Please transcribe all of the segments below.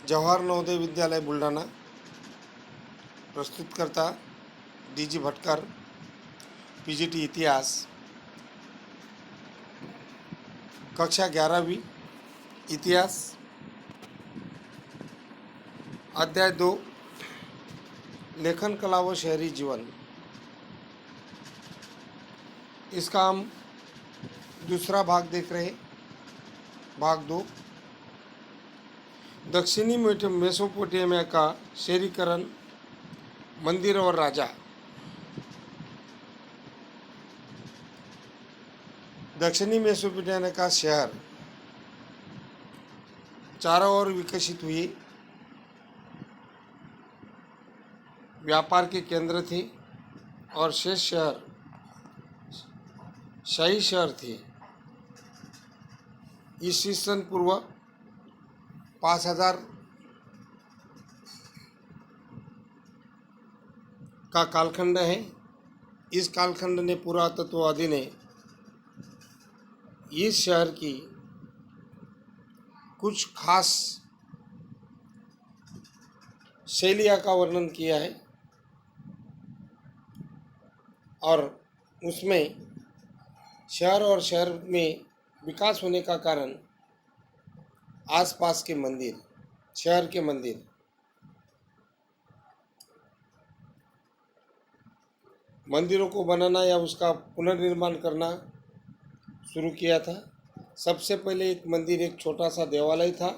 Jawahar Navodaya Vidyalaya Buldhana प्रस्तुतकर्ता DG. Bhatkar, PGT इतिहास, कक्षा 11वीं इतिहास, अध्याय 2 लेखन कला व शहरी जीवन। इसका हम दूसरा भाग देख रहे हैं। भाग 2 दक्षिणी मेसोपोटामिया का शहरीकरण, मंदिर और राजा। दक्षिणी मेसोपोटामिया का शहर चारों ओर विकसित हुए व्यापार के केंद्र थे और शेष शहर शाही शहर थे। ईस्वी सन पूर्व 5000 का कालखंड है। इस कालखंड ने पुरातत्ववादी ने इस शहर की कुछ खास शैलियों का वर्णन किया है और उसमें शहर और शहर में विकास होने का कारण आसपास के मंदिर, शहर के मंदिर, मंदिरों को बनाना या उसका पुनर्निर्माण करना शुरू किया था। सबसे पहले एक मंदिर, एक छोटा सा देवालय था,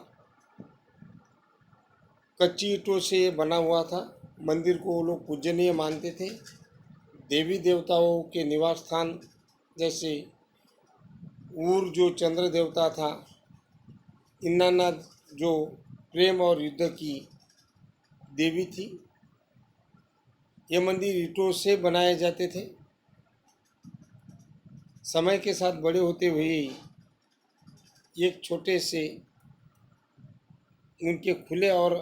कच्ची ईंटों से बना हुआ था। मंदिर को वो लोग पूजनीय मानते थे। देवी देवताओं के निवास स्थान जैसे ऊर जो चंद्र देवता था, इन्नाना जो प्रेम और युद्ध की देवी थी। ये मंदिर ईंटों से बनाए जाते थे। समय के साथ बड़े होते हुए एक छोटे से उनके खुले और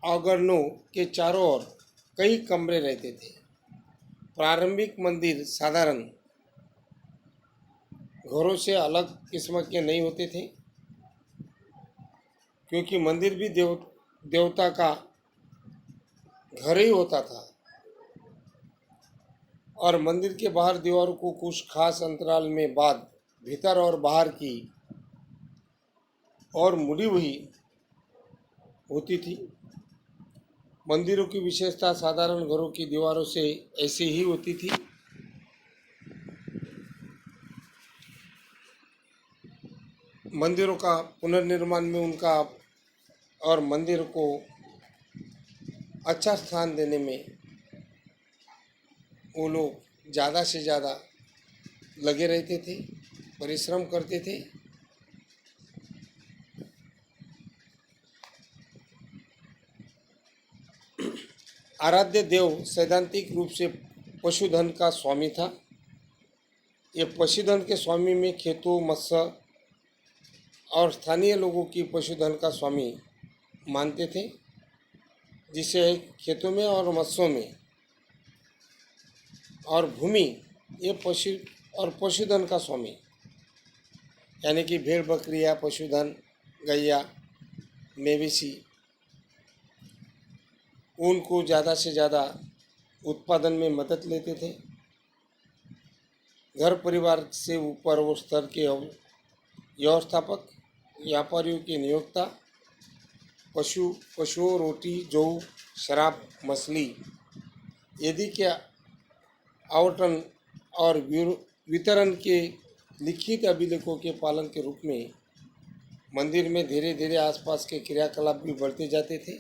आंगनों के चारों ओर कई कमरे रहते थे। प्रारंभिक मंदिर साधारण घरों से अलग किस्म के नहीं होते थे, क्योंकि मंदिर भी देवता का घर ही होता था और मंदिर के बाहर दीवारों को कुछ खास अंतराल में बाद भीतर और बाहर की और मुड़ी हुई होती थी। मंदिरों की विशेषता साधारण घरों की दीवारों से ऐसी ही होती थी। मंदिरों का पुनर्निर्माण में उनका और मंदिर को अच्छा स्थान देने में वो लोग ज़्यादा से ज़्यादा लगे रहते थे, परिश्रम करते थे। आराध्य देव सैद्धांतिक रूप से पशुधन का स्वामी था। ये पशुधन के स्वामी में खेतों, मत्स्य और स्थानीय लोगों की पशुधन का स्वामी मानते थे, जिसे खेतों में और मत्स्यों में और भूमि ये पशुधन का स्वामी, यानी कि भेड़ बकरियां, पशुधन, गैया, मवेशी, उनको ज़्यादा से ज़्यादा उत्पादन में मदद लेते थे। घर परिवार से ऊपर वो स्तर के व्यवस्थापक, व्यापारियों के नियोक्ता, पशुओं, रोटी, जौ, शराब, मछली यदि के आवंटन और वितरण के लिखित अभिलेखों के पालन के रूप में मंदिर में धीरे धीरे आसपास के क्रियाकलाप भी बढ़ते जाते थे।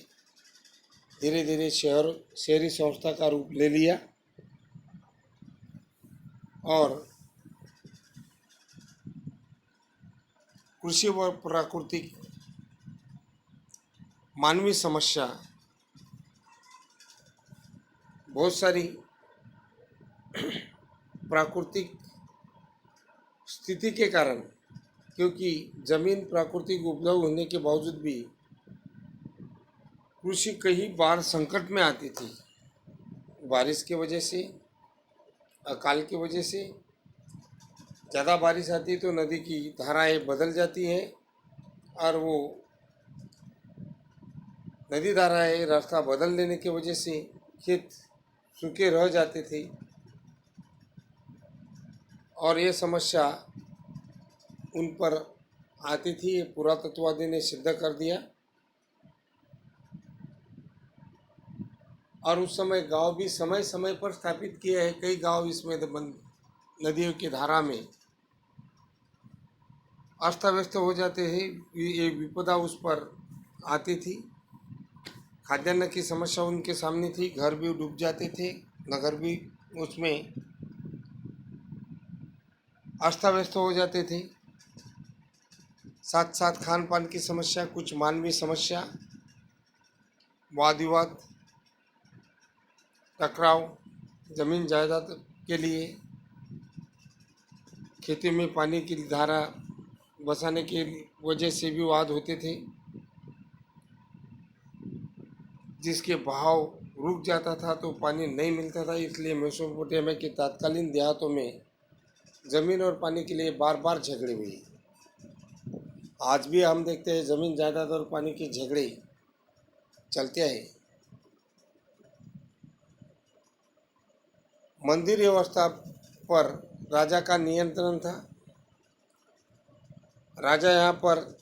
धीरे धीरे शहरी संस्था का रूप ले लिया और कृषि व प्राकृतिक मानवीय समस्या बहुत सारी प्राकृतिक स्थिति के कारण, क्योंकि जमीन प्राकृतिक उपजाऊ होने के बावजूद भी कृषि कई बार संकट में आती थी। बारिश की वजह से, अकाल की वजह से, ज़्यादा बारिश आती है तो नदी की धाराएं बदल जाती हैं और वो नदी धाराएं रास्ता बदल देने की वजह से खेत सूखे रह जाते थे और ये समस्या उन पर आती थी। ये पुरातत्ववादी ने सिद्ध कर दिया। और उस समय गांव भी समय समय पर स्थापित किए हैं। कई गांव इसमें नदियों की धारा में अस्त व्यस्त हो जाते हैं। ये विपदा उस पर आती थी। खाद्यान्न की समस्या उनके सामने थी। घर भी डूब जाते थे, नगर भी उसमें अस्त व्यस्त हो जाते थे। साथ साथ खान पान की समस्या, कुछ मानवीय समस्या, वाद विवाद, टकराव, जमीन जायदाद के लिए, खेती में पानी की धारा बसाने की वजह से भी वाद होते थे, जिसके बहाव रुक जाता था तो पानी नहीं मिलता था। इसलिए मेसोपोटामिया के तत्कालीन देहातों में ज़मीन और पानी के लिए बार बार झगड़े हुए। आज भी हम देखते हैं ज़मीन जायदाद और पानी के झगड़े चलते हैं। मंदिर व्यवस्था पर राजा का नियंत्रण था। राजा यहाँ पर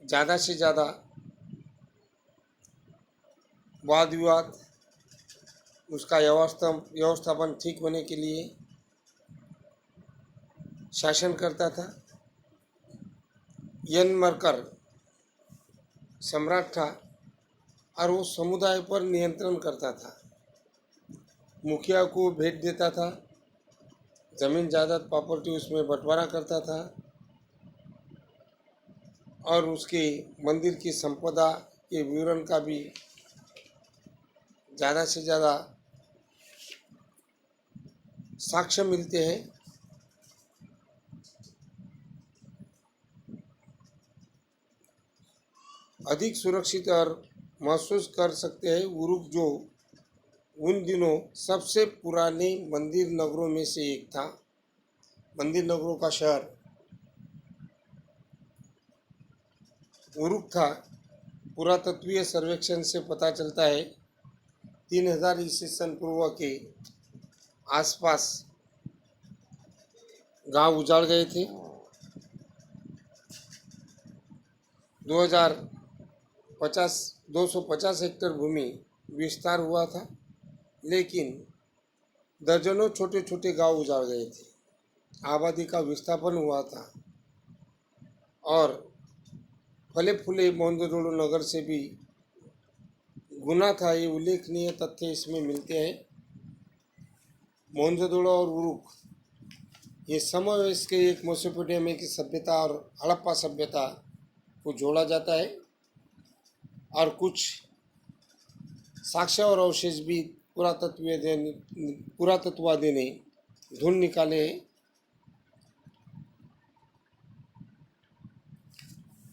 ज़्यादा से ज़्यादा वाद विवाद, उसका व्यवस्थापन ठीक होने के लिए शासन करता था। यनमरकर सम्राट था और वो समुदाय पर नियंत्रण करता था। मुखिया को भेंट देता था, जमीन जायदाद प्रॉपर्टी उसमें बंटवारा करता था और उसके मंदिर की संपदा के विवरण का भी ज़्यादा से ज़्यादा साक्ष्य मिलते हैं। अधिक सुरक्षित और महसूस कर सकते हैं। उरुक जो उन दिनों सबसे पुराने मंदिर नगरों में से एक था, मंदिर नगरों का शहर उरुक था। पुरातत्वीय सर्वेक्षण से पता चलता है 3000 ईस्वी पूर्व के आसपास गांव उजाड़ गए थे। 250 हेक्टेयर भूमि विस्तार हुआ था, लेकिन दर्जनों छोटे छोटे गांव उजाड़ गए थे। आबादी का विस्थापन हुआ था और फले फूले मोहनजोदड़ो नगर से भी गुना था। ये उल्लेखनीय तथ्य इसमें मिलते हैं। मोहनजोदड़ो और उरुक ये समावेश के एक मेसोपोटामिया की सभ्यता और हड़प्पा सभ्यता को जोड़ा जाता है और कुछ साक्ष्य और अवशेष भी पुरातत्ववादी ने ढूंढ निकाले हैं।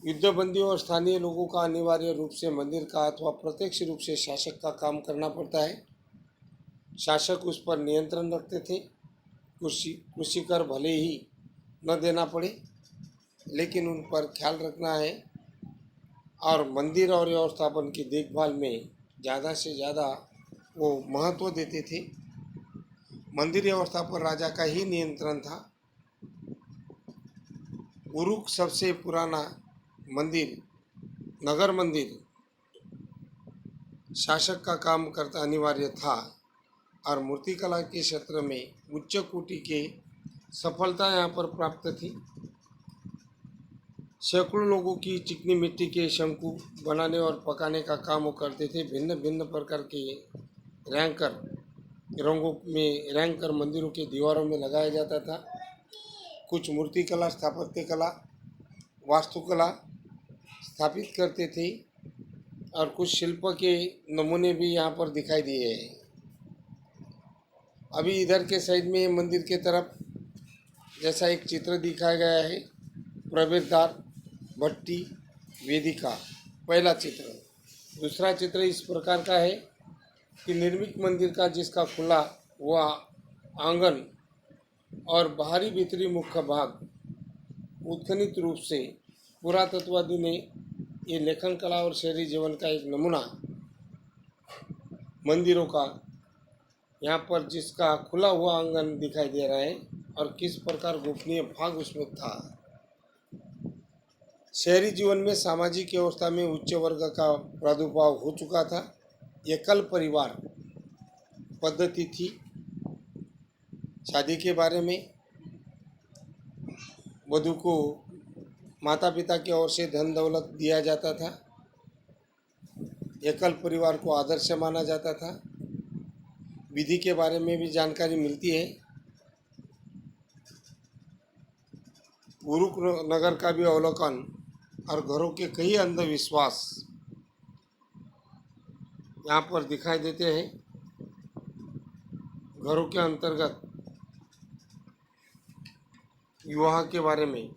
युद्धबंदियों और स्थानीय लोगों का अनिवार्य रूप से मंदिर का अथवा प्रत्यक्ष रूप से शासक का काम करना पड़ता है। शासक उस पर नियंत्रण रखते थे। कृषि कर भले ही न देना पड़े, लेकिन उन पर ख्याल रखना है और मंदिर और व्यवस्थापन की देखभाल में ज़्यादा से ज़्यादा वो महत्व देते थे। मंदिर व्यवस्था पर राजा का ही नियंत्रण था। उरुक सबसे पुराना मंदिर, नगर मंदिर शासक का काम करता अनिवार्य था और मूर्तिकला के क्षेत्र में उच्च कोटि के सफलता यहाँ पर प्राप्त थी। सैकड़ों लोगों की चिकनी मिट्टी के शंकु बनाने और पकाने का काम वो करते थे। भिन्न भिन्न प्रकार के रंगों में रंग कर मंदिरों के दीवारों में लगाया जाता था। कुछ मूर्तिकला, स्थापत्य कला, वास्तुकला स्थापित करते थे और कुछ शिल्प के नमूने भी यहाँ पर दिखाई दिए हैं। अभी इधर के साइड में मंदिर के तरफ जैसा एक चित्र दिखाया गया है, प्रवेश द्वार, भट्टी, वेदिका, पहला चित्र। दूसरा चित्र इस प्रकार का है कि निर्मित मंदिर का जिसका खुला हुआ आंगन और बाहरी भीतरी मुख्य भाग उत्खनित रूप से पुरातत्ववादी ने ये लेखन कला और शहरी जीवन का एक नमूना मंदिरों का यहाँ पर जिसका खुला हुआ आंगन दिखाई दे रहा है और किस प्रकार गोपनीय भाग उसमें था। शहरी जीवन में सामाजिक व्यवस्था में उच्च वर्ग का प्रादुर्भाव हो चुका था। एकल परिवार पद्धति थी। शादी के बारे में वधू को माता पिता की ओर से धन दौलत दिया जाता था। एकल परिवार को आदर्श माना जाता था। विधि के बारे में भी जानकारी मिलती है। गुरु नगर का भी अवलोकन और घरों के कई अंधविश्वास यहाँ पर दिखाई देते हैं। घरों के अंतर्गत विवाह के बारे में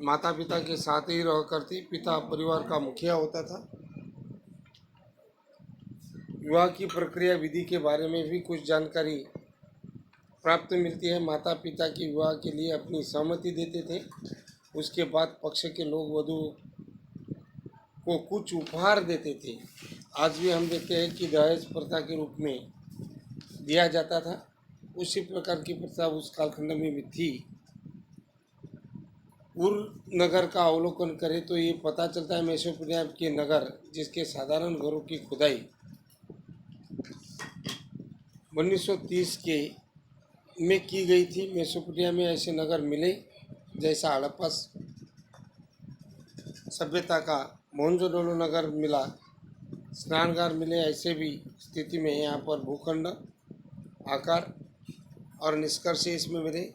माता पिता के साथ ही रह करते पिता परिवार का मुखिया होता था। विवाह की प्रक्रिया विधि के बारे में भी कुछ जानकारी प्राप्त मिलती है। माता पिता की विवाह के लिए अपनी सहमति देते थे। उसके बाद पक्ष के लोग वधू को कुछ उपहार देते थे। आज भी हम देखते हैं कि दहेज प्रथा के रूप में दिया जाता था। उसी प्रकार की प्रथा उस कालखंड में भी थी। पूर्व नगर का अवलोकन करें तो ये पता चलता है मेसोपोटामिया के नगर जिसके साधारण घरों की खुदाई 1930 के में की गई थी। मेसोपोटामिया में ऐसे नगर मिले जैसा हड़प्पा सभ्यता का मोहनजोदड़ो नगर मिला, स्नानगार मिले। ऐसे भी स्थिति में यहाँ पर भूखंड आकार और निष्कर्ष इसमें मिले।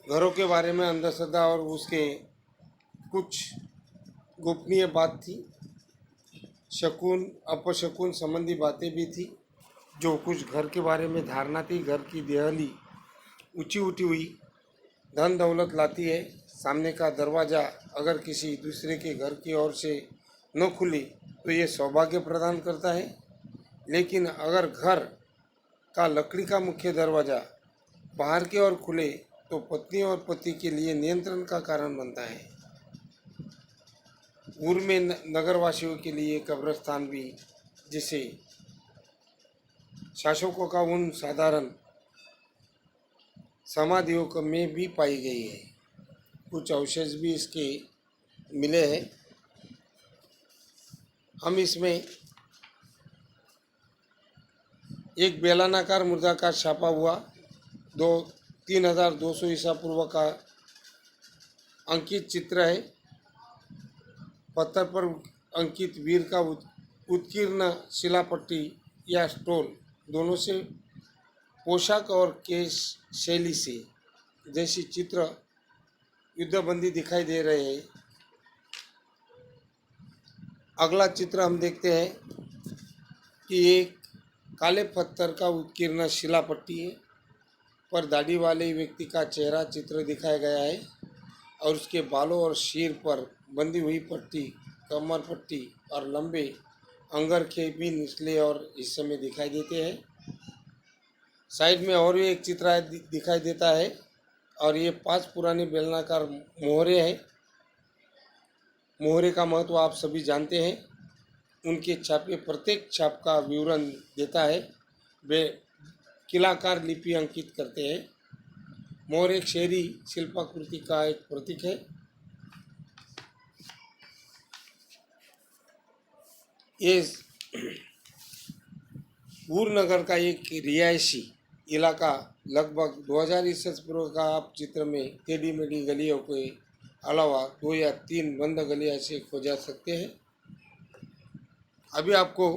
घरों के बारे में अंधश्रद्धा और उसके कुछ गोपनीय बात थी। शकुन अपशकुन संबंधी बातें भी थी। जो कुछ घर के बारे में धारणा थी, घर की देहली ऊंची उठी हुई धन दौलत लाती है। सामने का दरवाज़ा अगर किसी दूसरे के घर की ओर से न खुले तो ये सौभाग्य प्रदान करता है। लेकिन अगर घर का लकड़ी का मुख्य दरवाज़ा बाहर की ओर खुले तो पत्नी और पति के लिए नियंत्रण का कारण बनता है। पूर्व में नगरवासियों के लिए कब्रस्तान भी, जिसे शासकों का उन साधारण समाधियों में भी पाई गई है। कुछ अवशेष भी इसके मिले हैं। हम इसमें एक बेलानाकार मुद्रा का छापा हुआ 3200 ईसा पूर्व का अंकित चित्र है। पत्थर पर अंकित वीर का उत्कीर्ण शिलापट्टी या स्टोल दोनों से पोशाक और केश शैली से जैसी चित्र युद्धबंदी दिखाई दे रहे हैं। अगला चित्र हम देखते हैं कि एक काले पत्थर का उत्कीर्ण शिलापट्टी है पर दाढ़ी वाले व्यक्ति का चेहरा चित्र दिखाया गया है और उसके बालों और सिर पर बंधी हुई पट्टी, कमर पट्टी और लंबे अंगरखे भी निचले और हिस्से में दिखाई देते हैं। साइड में और भी एक चित्र दिखाई देता है और ये 5 पुरानी बेलनाकार मोहरे हैं। मोहरे का महत्व आप सभी जानते हैं। उनके छापे प्रत्येक छाप का विवरण देता है। वे किलाकार लिपि अंकित करते हैं। मोहर एक शहरी शिल्पाकृति का एक प्रतीक है। ये पूर्व का एक रिहायशी इलाका लगभग 2000 ईसा पूर्व का आप चित्र में टेढ़ी मेढ़ी गलियों के अलावा 2 या 3 बंद गलियां से खोजा सकते हैं। अभी आपको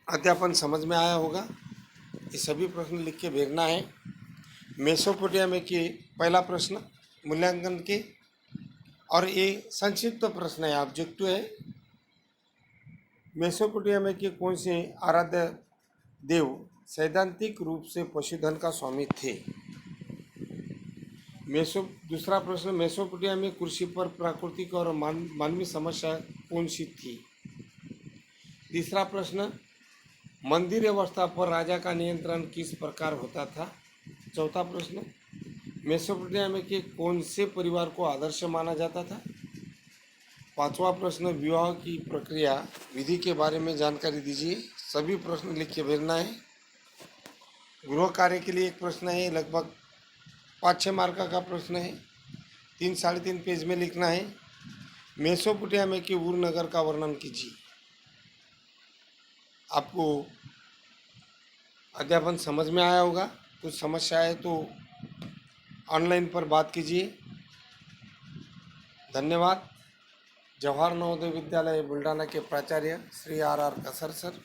अध्यापन समझ में आया होगा। ये सभी प्रश्न लिख के भेजना है। मेसोपोटामिया के पहला प्रश्न मूल्यांकन के, और ये संक्षिप्त प्रश्न है, ऑब्जेक्टिव है। मेसोपोटामिया के कौन से आराध्य देव सैद्धांतिक रूप से पशुधन का स्वामी थे? दूसरा प्रश्न, मेसोपोटामिया में कृषि पर प्राकृतिक और मानवीय समस्या कौन सी थी? तीसरा प्रश्न, मंदिर व्यवस्था पर राजा का नियंत्रण किस प्रकार होता था? चौथा प्रश्न, मेसोपोटामिया के कौन से परिवार को आदर्श माना जाता था? पांचवा प्रश्न, विवाह की प्रक्रिया विधि के बारे में जानकारी दीजिए। सभी प्रश्न लिख के भेजना है। गृह कार्य के लिए एक प्रश्न है, लगभग 5-6 मार्क का प्रश्न है, 3-3.5 पेज में लिखना है। मेसोपोटामिया के ऊर नगर का वर्णन कीजिए। आपको अध्यापन समझ में आया होगा। कुछ समस्या है तो ऑनलाइन पर बात कीजिए। धन्यवाद। जवाहर नवोदय विद्यालय बुल्ढाना के प्राचार्य श्री आर कसर सर।